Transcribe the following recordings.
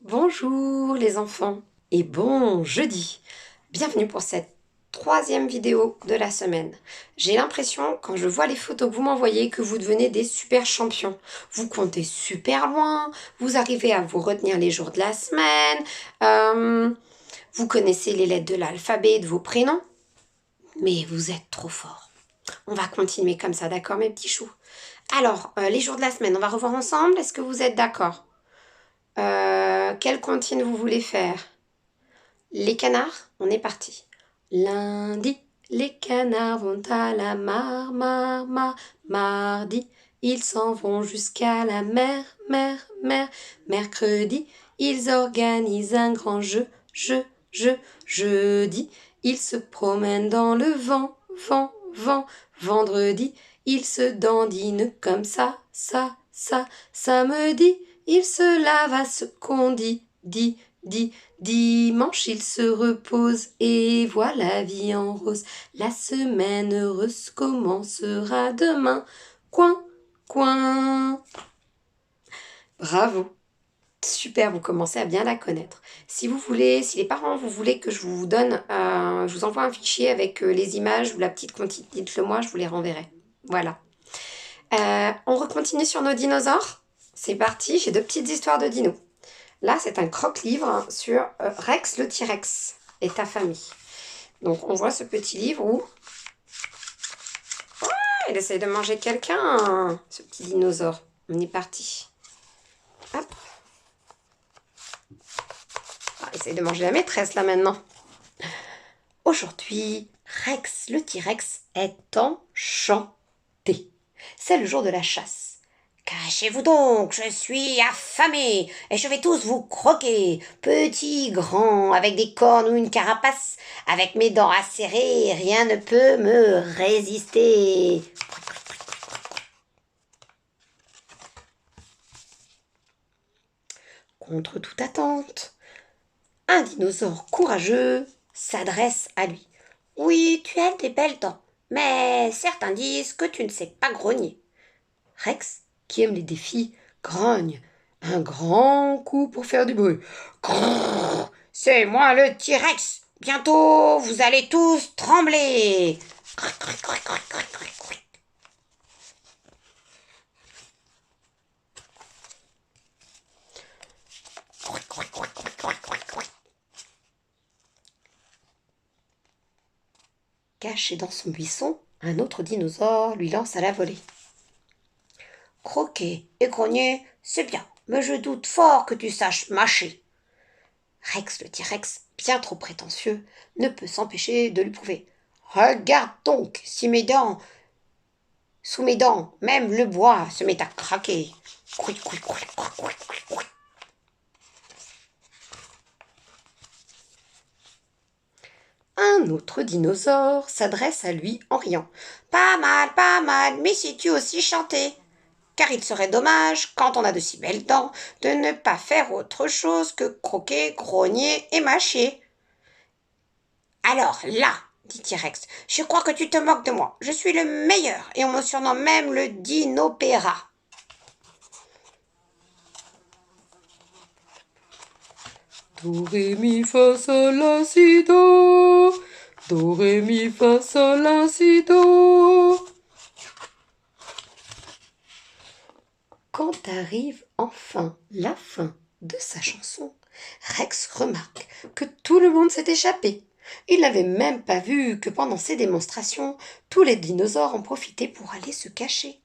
Bonjour les enfants et bon jeudi. Bienvenue pour cette troisième vidéo de la semaine. J'ai l'impression quand je vois les photos que vous m'envoyez que vous devenez des super champions. Vous comptez super loin, vous arrivez à vous retenir les jours de la semaine, vous connaissez les lettres de l'alphabet et de vos prénoms, mais vous êtes trop forts. On va continuer comme ça, d'accord mes petits choux? Alors, les jours de la semaine, on va revoir ensemble. Est-ce que vous êtes d'accord? Quelle comptine vous voulez faire? Les canards, on est parti. Lundi, les canards vont à la mare. Mardi, ils s'en vont jusqu'à la mer. Mercredi, ils organisent un grand jeu. Jeudi, ils se promènent dans le vent. Vendredi, ils se dandinent comme ça. Samedi, ils se lavent à ce qu'on dit. Dimanche, il se repose et voit la vie en rose. La semaine heureuse commencera demain. Coin. Bravo. Super, vous commencez à bien la connaître. Si vous voulez, si les parents vous voulez que je vous donne, je vous envoie un fichier avec les images ou la petite comptine, dites-le moi, je vous les renverrai. Voilà. On recontinue sur nos dinosaures. C'est parti, j'ai deux petites histoires de dinos. Là, c'est un croque-livre sur Rex le T-Rex et ta famille. Donc, on voit ce petit livre où il essaye de manger quelqu'un, ce petit dinosaure. On est parti. Hop. Ah, essaye de manger la maîtresse, là, maintenant. Aujourd'hui, Rex le T-Rex est enchanté. C'est le jour de la chasse. Cachez-vous donc, je suis affamé et je vais tous vous croquer, petits, grands, avec des cornes ou une carapace, avec mes dents acérées, rien ne peut me résister. Contre toute attente, un dinosaure courageux s'adresse à lui. Oui, tu as des belles dents, mais certains disent que tu ne sais pas grogner. Rex, qui aime les défis, grogne. Un grand coup pour faire du bruit. Grrr, c'est moi le T-Rex. Bientôt, vous allez tous trembler. Caché dans son buisson, un autre dinosaure lui lance à la volée. Croquer et grogner, c'est bien, mais je doute fort que tu saches mâcher. Rex, le T-Rex, bien trop prétentieux, ne peut s'empêcher de lui prouver. Regarde donc, si mes dents, sous mes dents, même le bois se met à craquer. Un autre dinosaure s'adresse à lui en riant. Pas mal, mais si tu aussi chantais. Car il serait dommage, quand on a de si belles dents, de ne pas faire autre chose que croquer, grogner et mâcher. Alors là, dit T-Rex, je crois que tu te moques de moi. Je suis le meilleur et on me surnomme même le Dinopéra. Do, ré, mi, fa, sol, la, si, do. Do, ré, mi, fa, sol, la, si, do. Quand arrive enfin la fin de sa chanson, Rex remarque que tout le monde s'est échappé. Il n'avait même pas vu que pendant ces démonstrations, tous les dinosaures en profitaient pour aller se cacher.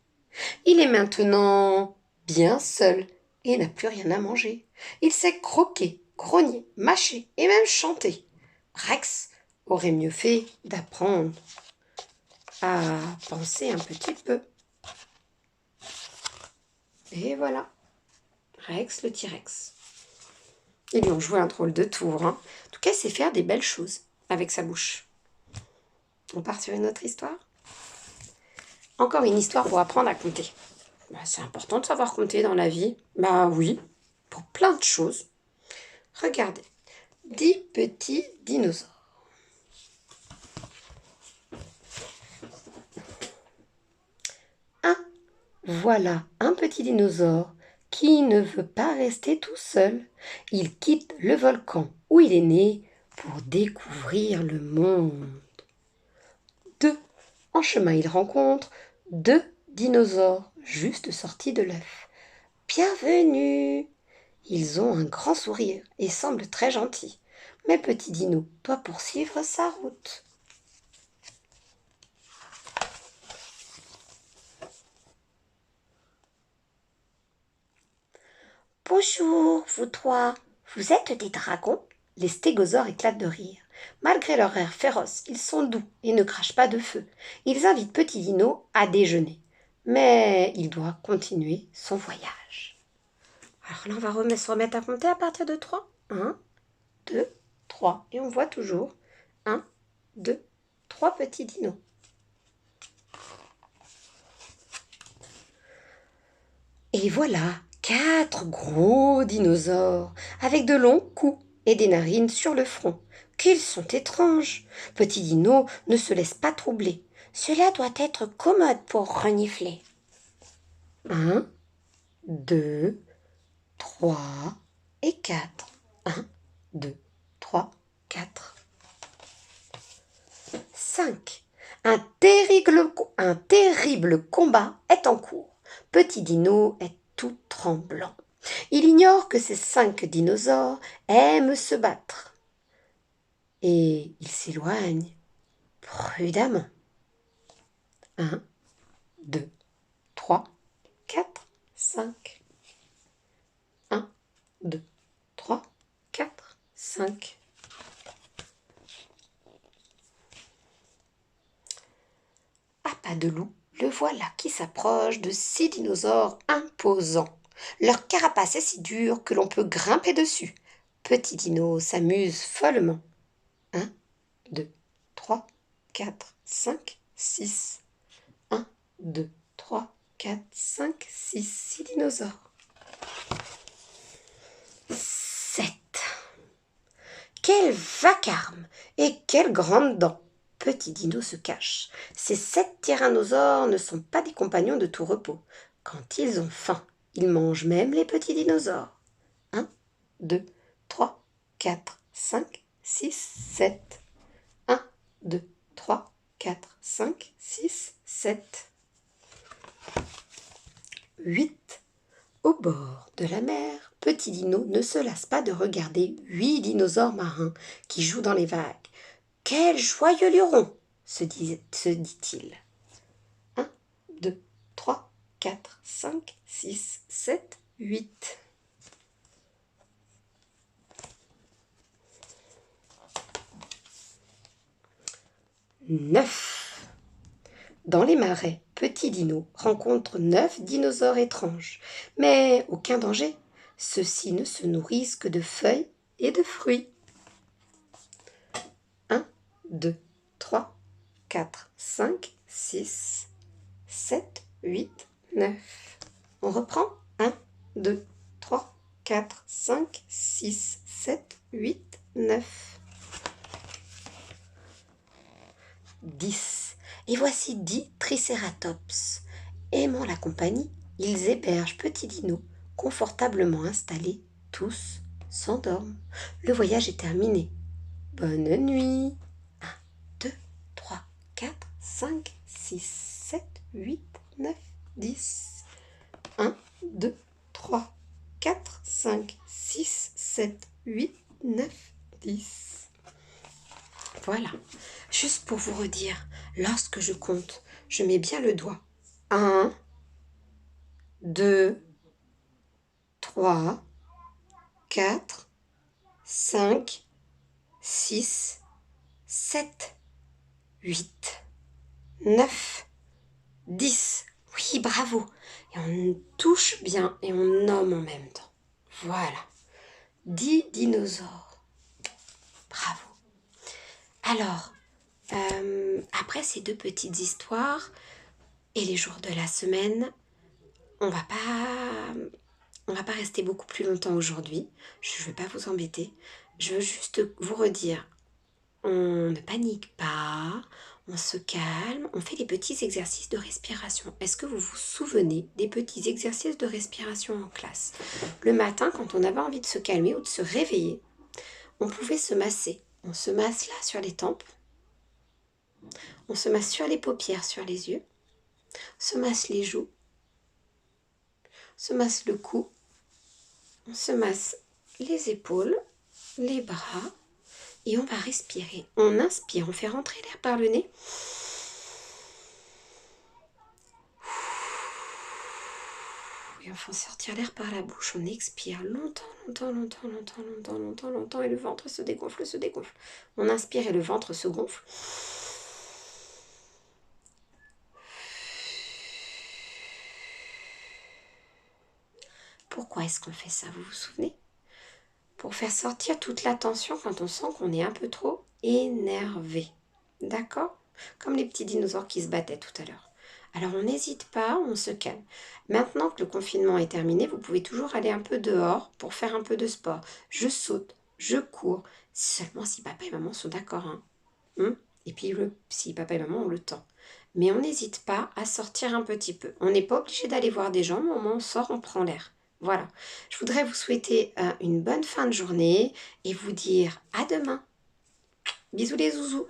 Il est maintenant bien seul et n'a plus rien à manger. Il sait croquer, grogner, mâcher et même chanter. Rex aurait mieux fait d'apprendre à penser un petit peu. Et voilà, Rex le T-Rex. Ils lui ont joué un drôle de tour. En tout cas, il sait faire des belles choses avec sa bouche. On part sur une autre histoire. Encore une histoire pour apprendre à compter. C'est important de savoir compter dans la vie. Bah oui, pour plein de choses. Regardez, 10 petits dinosaures. Voilà un petit dinosaure qui ne veut pas rester tout seul. Il quitte le volcan où il est né pour découvrir le monde. En chemin, il rencontre 2 dinosaures juste sortis de l'œuf. Bienvenue! Ils ont un grand sourire et semblent très gentils. Mais Petit Dino doit poursuivre sa route. Bonjour, vous trois. Vous êtes des dragons? Les stégosaures éclatent de rire. Malgré leur air féroce, ils sont doux et ne crachent pas de feu. Ils invitent Petit Dino à déjeuner. Mais il doit continuer son voyage. Alors là, on va se remettre à compter à partir de 3. 1, 2, 3. Et on voit toujours 1, 2, 3 petits dinos. Et voilà 4 gros dinosaures avec de longs coups et des narines sur le front. Qu'ils sont étranges! Petit Dino ne se laisse pas troubler. Cela doit être commode pour renifler. 1, 2, 3 et 4. 1, 2, 3, 4. 5. Un terrible combat est en cours. Petit Dino est tout tremblant. Il ignore que ces 5 dinosaures aiment se battre. Et il s'éloigne prudemment. 1, 2, 3, 4, 5. 1, 2, 3, 4, 5. À pas de loup, le voilà qui s'approche de 6 dinosaures imposants. Leur carapace est si dure que l'on peut grimper dessus. Petit Dino s'amuse follement. 1, 2, 3, 4, 5, 6. 1, 2, 3, 4, 5, 6. 6 dinosaures. 7. Quel vacarme et quelles grandes dents! Petit Dino se cache. Ces 7 tyrannosaures ne sont pas des compagnons de tout repos. Quand ils ont faim, ils mangent même les petits dinosaures. 1, 2, 3, 4, 5, 6, 7. 1, 2, 3, 4, 5, 6, 7. 8. Au bord de la mer, Petit Dino ne se lasse pas de regarder 8 dinosaures marins qui jouent dans les vagues. Quel joyeux luron! Se dit-il. 1, 2, 3, 4, 5, 6, 7, 8. 9. Dans les marais, Petit Dino rencontre 9 dinosaures étranges. Mais aucun danger. Ceux-ci ne se nourrissent que de feuilles et de fruits. 1, 2, 3, 4, 5, 6, 7, 8, 9. On reprend. 1, 2, 3, 4, 5, 6, 7, 8, 9. 10. Et voici 10 tricératops. Aimant la compagnie, ils hébergent Petit Dino, confortablement installés, tous s'endorment. Le voyage est terminé. Bonne nuit. 1, 2, 3, 4, 5, 6, 7, 8, 9, 10. 1, 2, 3, 4, 5, 6, 7, 8, 9, 10. Voilà. Juste pour vous redire, lorsque je compte, je mets bien le doigt. 1, 2, 3, 4, 5, 6, 7, 8, 9, 10. Oui, bravo. Et on touche bien et on nomme en même temps. Voilà. 10 dinosaures. Bravo. Alors, après ces 2 petites histoires et les jours de la semaine, on va pas rester beaucoup plus longtemps aujourd'hui. Je ne veux pas vous embêter. Je veux juste vous redire, on ne panique pas, On se calme, on fait des petits exercices de respiration. Est-ce que vous vous souvenez des petits exercices de respiration en classe? Le matin, quand on avait envie de se calmer ou de se réveiller, on pouvait se masser. On se masse là sur les tempes, on se masse sur les paupières, sur les yeux, on se masse les joues, on se masse le cou, on se masse les épaules, les bras et on va respirer. On inspire, on fait rentrer l'air par le nez. Et on fait sortir l'air par la bouche. On expire longtemps, longtemps, longtemps, longtemps, longtemps, longtemps, longtemps et le ventre se dégonfle, se dégonfle. On inspire et le ventre se gonfle. Pourquoi est-ce qu'on fait ça, vous vous souvenez? Pour faire sortir toute la tension quand on sent qu'on est un peu trop énervé. D'accord? Comme les petits dinosaures qui se battaient tout à l'heure. Alors on n'hésite pas, on se calme. Maintenant que le confinement est terminé, vous pouvez toujours aller un peu dehors pour faire un peu de sport. Je saute, je cours, seulement si papa et maman sont d'accord. Et puis si papa et maman ont le temps. Mais on n'hésite pas à sortir un petit peu. On n'est pas obligé d'aller voir des gens, mais au moins on sort, on prend l'air. Voilà. Je voudrais vous souhaiter une bonne fin de journée et vous dire à demain. Bisous les zouzous.